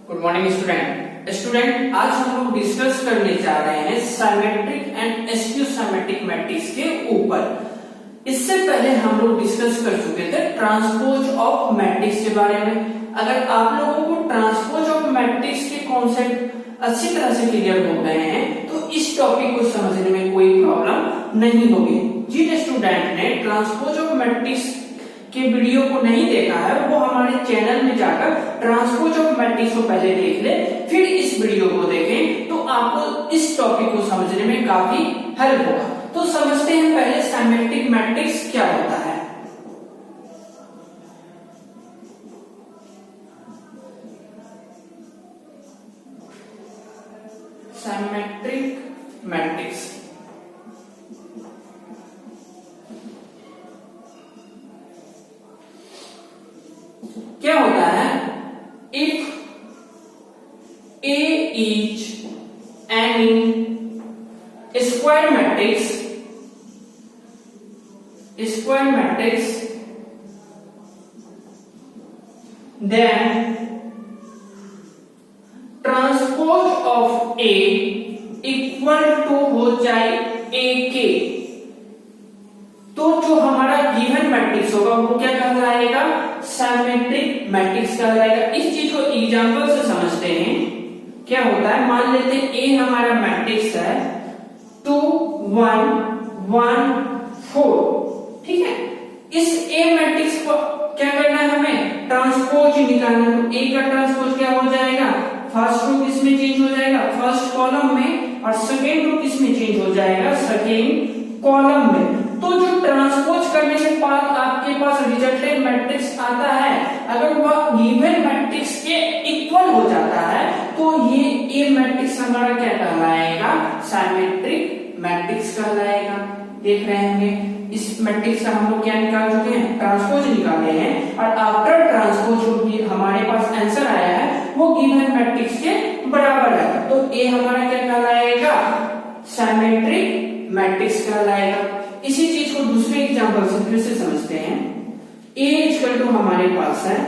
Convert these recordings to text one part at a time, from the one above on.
Good morning student आज हम लोग डिस्कस करने जा रहे हैं symmetric and askew symmetric matrix के ऊपर। इससे पहले हम लोग डिस्कस कर चुके थे ट्रांसपोज ऑफ मैट्रिक्स के बारे में। अगर आप लोगों को ट्रांसपोज ऑफ मैट्रिक्स के कॉन्सेप्ट अच्छी तरह से क्लियर हो गए हैं तो इस टॉपिक को समझने में कोई प्रॉब्लम नहीं होगी। जिन स्टूडेंट ने ट्रांसपोज ऑफ मैट्रिक्स के वीडियो को नहीं देखा है वो हमारे चैनल में जाकर ट्रांसपोज ऑफ मैट्रिक्स को पहले देख ले, फिर इस वीडियो को देखें तो आपको इस टॉपिक को समझने में काफी हेल्प होगा। तो समझते हैं पहले सिमेट्रिक मैट्रिक्स क्या होता है। सिमेट्रिक मैट्रिक्स क्या होता है? If A is any square matrix then transpose of A equal to हो जाए A के, तो जो हमारा गिवन मैट्रिक्स होगा वो क्या कहलाएगा? सिमेट्रिक मैट्रिक्स कहलाएगा। इस चीज को एग्जांपल से समझते हैं। क्या होता है, मान लेते हैं ए हमारा मैट्रिक्स है 2 1 1 4, ठीक है। इस ए मैट्रिक्स को क्या करना है, हमें ट्रांसपोज निकालना है। तो ए का ट्रांसपोज क्या हो जाएगा? फर्स्ट रो किसमें चेंज हो जाएगा? फर्स्ट कॉलम में, और सेकेंड रो किसमें चेंज हो जाएगा? सेकेंड कॉलम में। तो जो ट्रांसपोज करने के बाद आपके पास रिजल्टेंट मैट्रिक्स आता है, अगर वह गिवन मैट्रिक्स के इक्वल हो जाता है तो ये ए मैट्रिक्स हमारा क्या कहलाएगा? सिमेट्रिक मैट्रिक्स कहलाएगा। देख रहे होंगे इस मैट्रिक्स का हम लोग क्या निकाल चुके हैं? ट्रांसपोज निकाले हैं, और आफ्टर ट्रांसपोज जो हमारे पास आंसर आया है वो गिवन मैट्रिक्स के बराबर है। तो ए हमारा क्या कहलाएगा? सिमेट्रिक मैट्रिक्स कहलाएगा। इसी चीज को दूसरे एग्जांपल से फिर से समझते हैं। A इक्वल टू हमारे पास है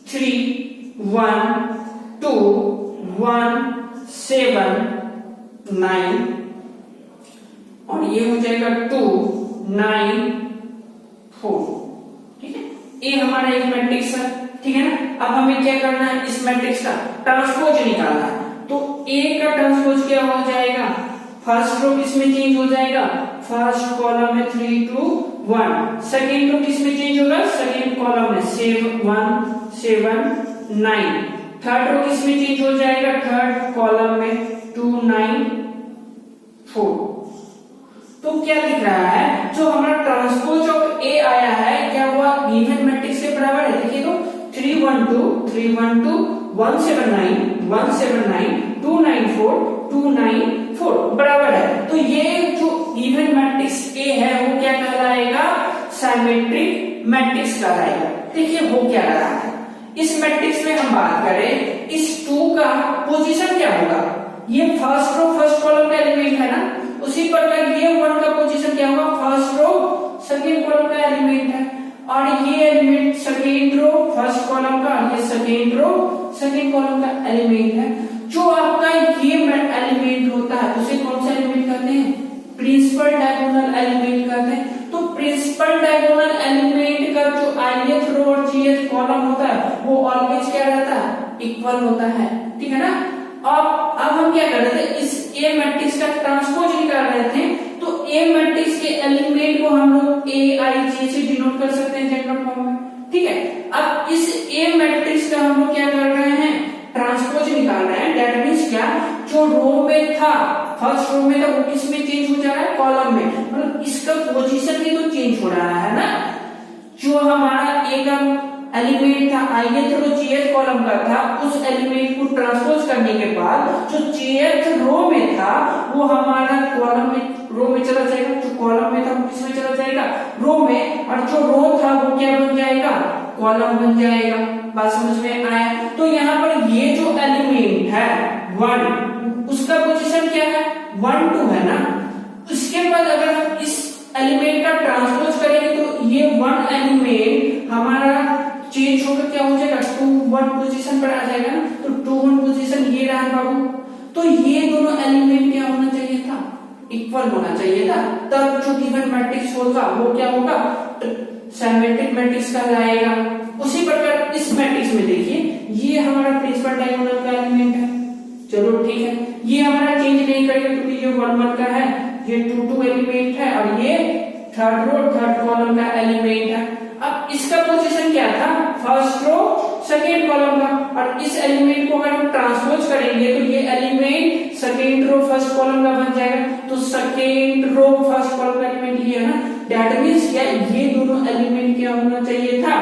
3 1 2 1 7 9, और ये हो जाएगा 2 9 4, ठीक है। ए हमारा एक मैट्रिक्स है, ठीक है ना। अब हमें क्या करना है? इस मैट्रिक्स का ट्रांसपोज निकालना है। तो ए का ट्रांसपोज क्या हो जाएगा? फर्स्ट रो किसमें चेंज हो जाएगा? फर्स्ट कॉलम में 3 2 1। सेकेंड रो किसमें चेंज होगा? सेकेंड कॉलम में 7 1 7 9। थर्ड रो किसमें चेंज हो जाएगा? थर्ड कॉलम में 2 9 4। तो क्या दिख रहा है? जो हमारा ट्रांसपोज ऑफ ए आया है क्या हुआ? गिवन मैट्रिक्स के बराबर है। देखिए तो 3 1 2 3 1 2 1 7 9 1 7 9 2 9 4 2 9 4 बराबर है। तो ये जो गिवन मैट्रिक्स ए है वो क्या कहलाएगा? सिमेट्रिक मैट्रिक्स कहलाएगा। देखिए हो क्या रहा है इस मैट्रिक्स में, हम बात करें इस 2 का पोजीशन क्या होगा? ये फर्स्ट रो फर्स्ट कॉलम का एलिमेंट है ना, उसी प्रकार ये 1 का पोजीशन क्या होगा? फर्स्ट रो सेकेंड कॉलम का एलिमेंट है, और ये element second row first column का, ये सेकेंड रो सेकेंड कॉलम का एलिमेंट है। जो आपका ये एलिमेंट होता है उसे कौन सा एलिमेंट कहते हैं? प्रिंसिपल डायगोनल एलिमेंट कहते हैं। तो प्रिंसिपल डायगोनल एलिमेंट का जो ith रो और jth कॉलम होता है वो ऑलवेज क्या रहता है? इक्वल होता है, ठीक है ना। अब हम क्या कर रहे थे? इस ए मैट्रिक्स का ट्रांसपोज निकाल रहे थे। तो ए मैट्रिक्स के एलिमेंट को हम लोग ए आई जे से डिनोट कर सकते हैं जनरल फॉर्म में, ठीक है। अब इस ए मैट्रिक्स का हम लोग क्या कर रहे हैं? ट्रांसपोज निकाल रहे हैं। दैट मींस क्या? जो रो में था फर्स्ट रो में था वो किसमें चेंज हो जा रहा है? कॉलम में। मतलब इसका पोजीशन भी तो चेंज हो रहा है ना। जो हमारा ए का एलिमेंट था ith रो jth कॉलम का था, उस एलिमेंट को ट्रांसपोज करने के बाद जो jth रो में था वो हमारा कॉलम में रो में चला जाएगा। जो कॉलम में था वो किसमें चला जाएगा? रो में। और जो रो था वो क्या बन जाएगा? कॉलम बन जाएगा। बात समझ में आया? तो यहाँ पर ये जो एलिमेंट है 1 उसका पोजीशन क्या है? 1 2 है ना। उसके बाद अगर हम इस एलिमेंट का ट्रांसपोज करेंगे तो ये 1 एलिमेंट हमारा चेंज होकर क्या हो जाएगा, 2 1 पोजीशन पर आ जाएगा ना, तो 2 1 पोजीशन ये रहा बाबू। तो ये दोनों एलिमेंट क्या होना चाहिए था, इक्वल होना चाहिए था, तब जो गिवन मैट्रिक्स होगा वो क्या होगा, सिमेट्रिक मैट्रिक्स कहलाएगा। उसी प्रकार इस मैट्रिक्स में देखिए, ये हमारा प्रिंसिपल डायगोनल का एलिमेंट है, चलो ठीक है, ये हमारा चेंज नहीं करेगा क्योंकि ये 1 1 का है, ये 2 2 एलिमेंट है, और ये थर्ड रो थर्ड कॉलम का एलिमेंट है। अब इसका पोजीशन क्या था, फर्स्ट रो सेकेंड कॉलम का, और इस एलिमेंट को अगर हम ट्रांसपोज करेंगे तो ये element second row first column का बन जाएगा, तो सेकेंड रो फर्स्ट कॉलम का एलिमेंट ये है ना, दैट मींस क्या, ये दोनों एलिमेंट क्या होना चाहिए था,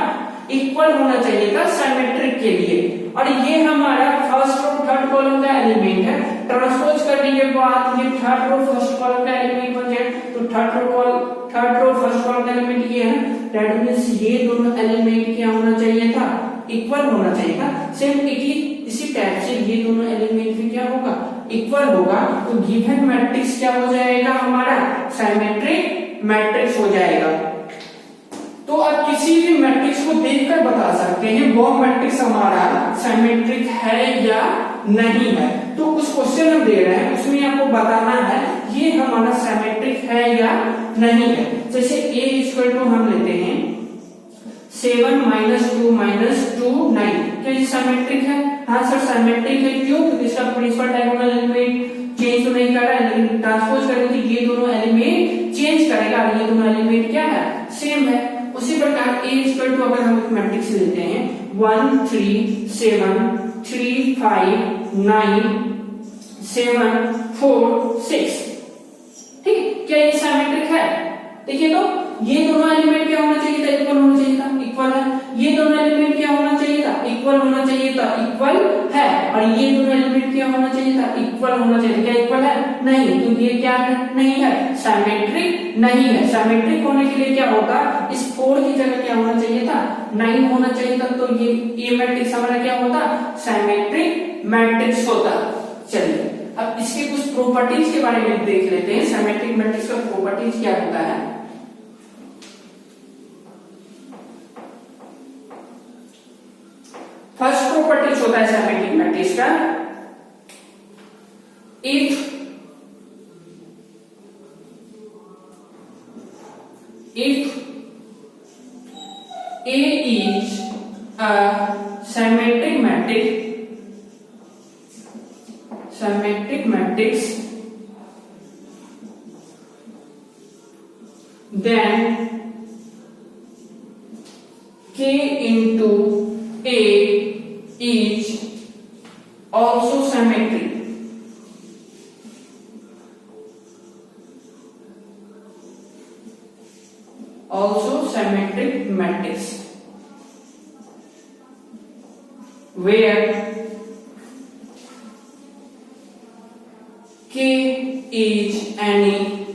इक्वल होना चाहिए था सिमेट्रिक के लिए। और ये हमारा फर्स्ट रो थर्ड कॉलम का एलिमेंट है, ट्रांसपोज करने के बाद ये थर्ड रो फर्स्ट कॉलम का एलिमेंट बन जाए, तो थर्ड रो फर्स्ट कॉलम का एलिमेंट ये है, दैट मींस ये दोनों एलिमेंट क्या होना चाहिए था, इक्वल होना चाहिए था। सेम इसी टाइप से ये दोनों एलिमेंट भी क्या होगा, इक्वल होगा, तो गिवन मैट्रिक्स क्या हो जाएगा, हमारा सिमेट्रिक मैट्रिक्स हो जाएगा। तो आप किसी भी मैट्रिक्स को देखकर बता सकते हैं वो मैट्रिक्स हमारा सिमेट्रिक है या नहीं है। तो कुछ क्वेश्चन हम दे रहे हैं, उसमें आपको बताना है ये हमारा सिमेट्रिक है या नहीं है। जैसे a इक्वल टू हम लेते हैं 7 - 2 - 2 9, क्या ये सिमेट्रिक है? हाँ सर सिमेट्रिक है, क्यों? क्योंकि इसका प्रिंसिपल डायगोनल एलिमेंट चेंज तो नहीं कर रहा है, लेकिन ट्रांसपोज करेंगे तो ये दोनों एलिमेंट चेंज करेगा, और ये दोनों एलिमेंट क्या है, सेम है। उसी प्रकार a इक्वल टू अगर हम एक मैट्रिक्स लेते हैं 1 3 7 3 5 9 7 4 6, ठीक है, क्या ये सिमेट्रिक है? देखिए तो ये दोनों एलिमेंट क्या होना चाहिए था, इक्वल होना चाहिए था, इक्वल है। ये दोनों एलिमेंट क्या होना चाहिए था, इक्वल होना चाहिए था, इक्वल है। और ये दोनों एलिमेंट क्या होना चाहिए था, इक्वल होना चाहिए, क्या इक्वल है? नहीं, तो ये क्या है, नहीं है, सिमेट्रिक नहीं है। सिमेट्रिक होने के लिए क्या होगा, इस 4 की जगह क्या होना चाहिए था, 9 होना चाहिए था, तो ये मैट्रिक्स हमारा क्या होता, सिमेट्रिक मैट्रिक्स होता। चलिए अब इसके कुछ प्रॉपर्टीज के बारे में देख लेते हैं, सिमेट्रिक मैट्रिक्स का प्रॉपर्टीज क्या होता है। फर्स्ट प्रॉपर्टीज होता है सिमेट्रिक मैट्रिक्स का, if A is a symmetric matrix, then K into A is also symmetric. Also symmetric matrix where K is any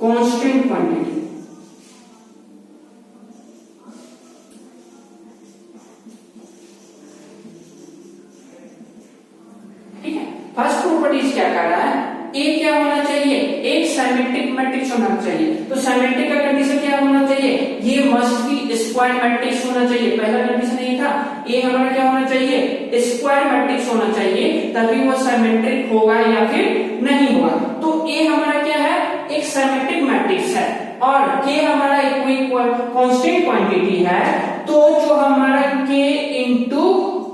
constant quantity. ठीक है, फर्स्ट प्रॉपर्टीज क्या कर रहा है, ए क्या होना चाहिए, एक सिमेट्रिक मैट्रिक्स होना चाहिए। तो सिमेट्रिक का कंडीशन क्या होना चाहिए, ये मस्ट बी स्क्वायर मैट्रिक्स होना चाहिए। पहला कंडीशन ये था, ए हमारा क्या होना चाहिए, स्क्वायर मैट्रिक्स होना चाहिए, तभी वो सिमेट्रिक होगा या फिर नहीं होगा। तो ए हमारा क्या है, एक सिमेट्रिक मैट्रिक्स है, और के हमारा एक कांस्टेंट क्वांटिटी है, तो जो हमारा के इंटू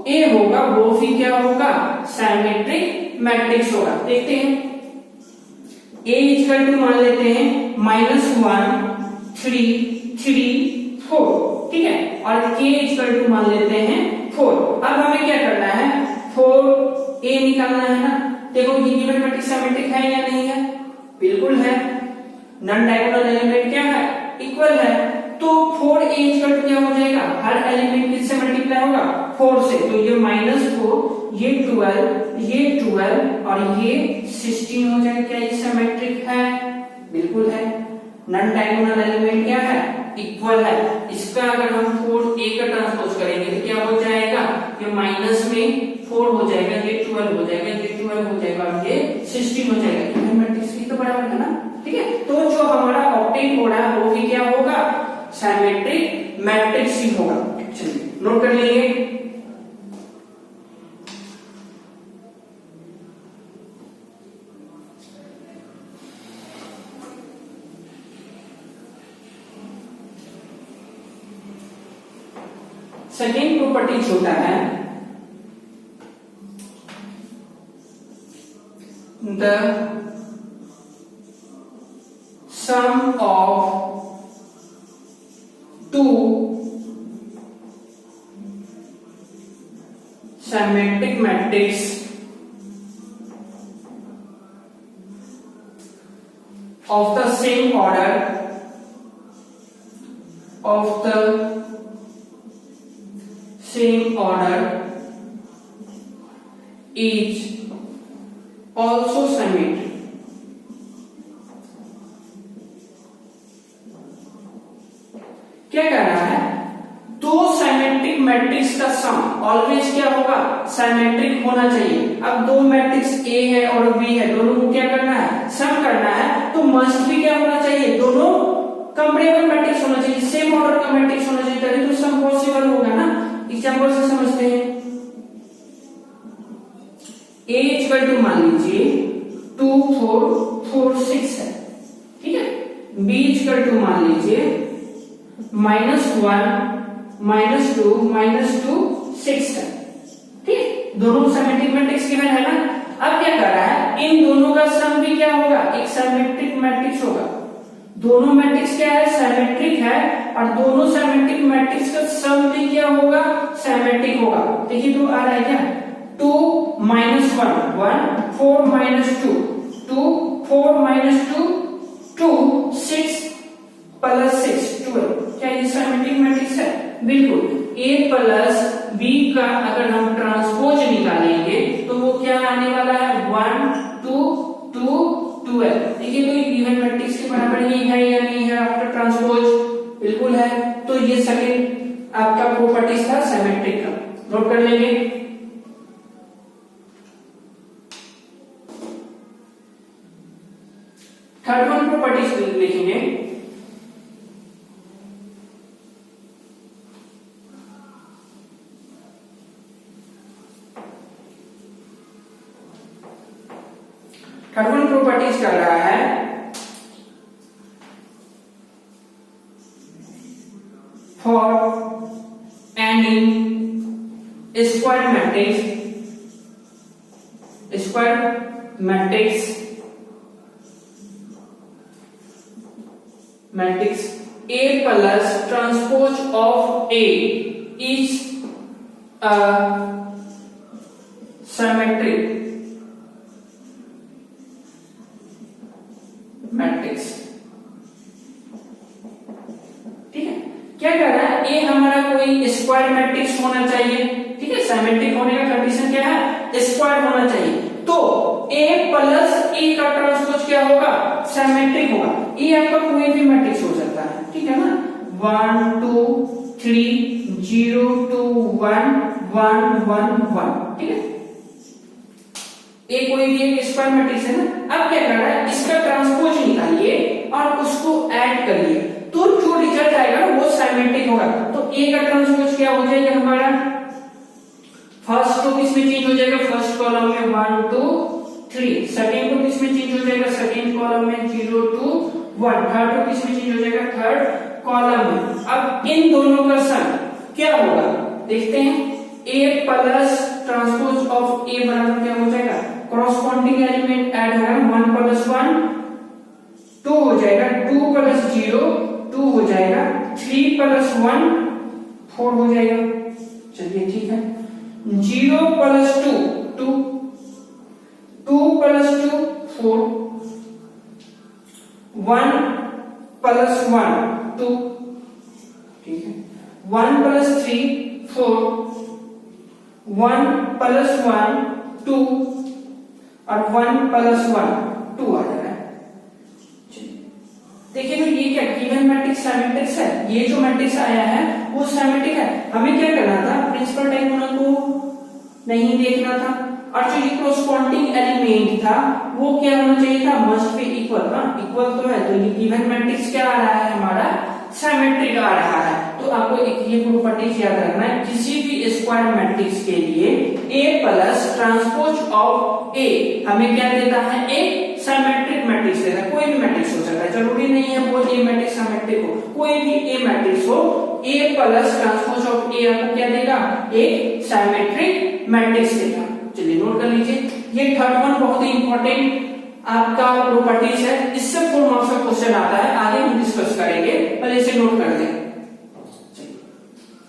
ए होगा वो भी क्या होगा, सिमेट्रिक मैट्रिक्स होगा। देखते हैं, a इक्वल टू मान लेते हैं -1 3 3 4, ठीक है, और k इक्वल टू मान लेते हैं 4। अब हमें क्या करना है, 4a निकालना है ना। देखो ये गिवन मैट्रिक्स सिमेट्रिक है या नहीं है, बिल्कुल है, नॉन डायगोनल एलिमेंट क्या है, इक्वल है। तो 4a इक्वल टू क्या हो जाएगा, हर एलिमेंट किससे मल्टीप्लाई होगा, 4 से, तो ये -4, ये 12, ये 12 और ये 16 हो जाएगा। क्या ये सिमेट्रिक है, बिल्कुल है। नॉन डायगोनल एलिमेंट क्या है, इक्वल है। इसका अगर हम 4a का ट्रांसपोज करेंगे तो क्या हो जाएगा, ये माइनस में 4 हो जाएगा, ये 12 हो जाएगा, ये 12 हो जाएगा, और ये 16 हो जाएगा। गिवन मैट्रिक्स की तो बराबर है ना, ठीक है। तो जो हमारा ऑब्टेन हो रहा है वो भी क्या होगा, सिमेट्रिक मैट्रिक्स ही होगा। नोट कर लीजिए। सेकेंड प्रॉपर्टी छोटा है, the sum of two symmetric matrices of the same order is also symmetric। क्या कह रहा है, दो सिमेट्रिक मैट्रिक्स का सम ऑलवेज क्या होगा, सिमेट्रिक होना चाहिए। अब दो मैट्रिक्स ए है और बी है, दोनों को क्या करना है, सम करना है, तो मस्ट भी क्या होना चाहिए, दोनों कंपेरेबल मैट्रिक्स होना चाहिए, सेम ऑर्डर का मैट्रिक्स होना चाहिए, तभी तो सम पॉसिबल होगा ना। एग्जांपल से समझते हैं। ए इक्वल टू मान लीजिए 2 4 4 6 है, ठीक है। बी इक्वल टू मान लीजिए -1 -2 -2 6 है, ठीक। दोनों सिमेट्रिक मैट्रिक्स गिवन है ना। अब क्या कर रहा है, इन दोनों का सम भी क्या होगा, एक सिमेट्रिक मैट्रिक्स होगा। दोनों मैट्रिक्स क्या है, सिमेट्रिक है, और दोनों सिमेट्रिक मैट्रिक्स का सम भी क्या होगा, सिमेट्रिक होगा। देखिए तो आ रहा है क्या, 2 - 1 1 4 - 2 2 4 - 2 2 6 + 6 12। क्या ये सिमेट्रिक मैट्रिक्स है, बिल्कुल। ए प्लस बी का अगर हम ट्रांसपोज निकालेंगे तो वो क्या आने वाला है, 1 2 2 12। देखिए तो ये गिवन मैट्रिक्स के बराबर ही है या नहीं है आफ्टर ट्रांसपोज, बिल्कुल है। तो ये सेकंड आपका प्रॉपर्टीज था सिमेट्रिक का, नोट कर लेंगे। थर्ड वन प्रॉपर्टीज लिखेंगे। थर्ड वन प्रॉपर्टीज कर रहा है, for N E square matrix A plus transpose of A is a symmetric matrix, ठीक है। क्या कर रहा है, ए हमारा कोई स्क्वायर मैट्रिक्स होना चाहिए, ठीक है। सिमेट्रिक होने का कंडीशन क्या है, स्क्वायर होना चाहिए। तो ए प्लस ए का ट्रांसपोज क्या होगा, सिमेट्रिक होगा। ए आपका कोई भी मैट्रिक्स हो सकता है, ठीक है ना, 1 2 3 0 2 1 1 1 1, ठीक है। ए कोई भी एक स्क्वायर मैट्रिक्स है ना। अब क्या कर रहा है, इसका ट्रांसपोज निकालिए और उसको ऐड करिए, तो जो रिजल्ट आएगा ना वो सिमेट्रिक होगा। तो ए का ट्रांसपोज क्या हो जाएगा हमारा, फर्स्ट रो किसमें चेंज हो जाएगा, फर्स्ट कॉलम में 1 2 3, सेकंड रो किसमें चेंज हो जाएगा, सेकंड कॉलम में 0 2 1, थर्ड रो किसमें चेंज हो जाएगा, थर्ड कॉलम में। अब इन दोनों का सम क्या होगा, देखते हैं। ए प्लस ट्रांसपोज ऑफ ए बराबर क्या हो जाएगा, कॉरस्पॉन्डिंग एलिमेंट ऐड होगा, 1 + 1 2 हो जाएगा, 2 + 0 2 हो जाएगा, 3 + 1 4 हो जाएगा। चलिए ठीक है, 0 + 2 2 2 + 2 4 1 + 1 2, ठीक है। 1 + 3 4 1 + 1 2 और 1 + 1 2 आ जा रहा है। देखिए तो ये क्या गिवन मैट्रिक्स सिमेट्रिक्स है, ये जो मैट्रिक्स आया है वो सिमेट्रिक है। हमें क्या करना था, प्रिंसिपल डायगोनल को नहीं देखना था, और जो ये कॉरस्पॉन्डिंग एलिमेंट था वो क्या होना चाहिए था, मस्ट बी इक्वल। हाँ इक्वल तो है, तो ये गिवन मैट्रिक्स क्या आ रहा है हमारा, सिमेट्रिक आ रहा है। तो आपको एक ये प्रॉपर्टीज याद रखना है, किसी भी स्क्वायर मैट्रिक्स के लिए A plus transpose of A हमें क्या देता है, एक सिमेट्रिक मैट्रिक्स देता है। कोई भी मैट्रिक्स हो सकता है, जरूरी नहीं है वो A मैट्रिक्स सिमेट्रिक हो, कोई भी A मैट्रिक्स हो, A plus transpose of A आपको क्या देगा, एक सिमेट्रिक मैट्रिक्स देगा। चलिए नोट कर लीजिए, ये थर्ड वन बहुत ही इंपॉर्टेंट आपका प्रॉपर्टीज है, इससे 4 मार्क्स का क्वेश्चन आता है, आगे हम डिस्कस करेंगे, पहले इसे नोट कर दें।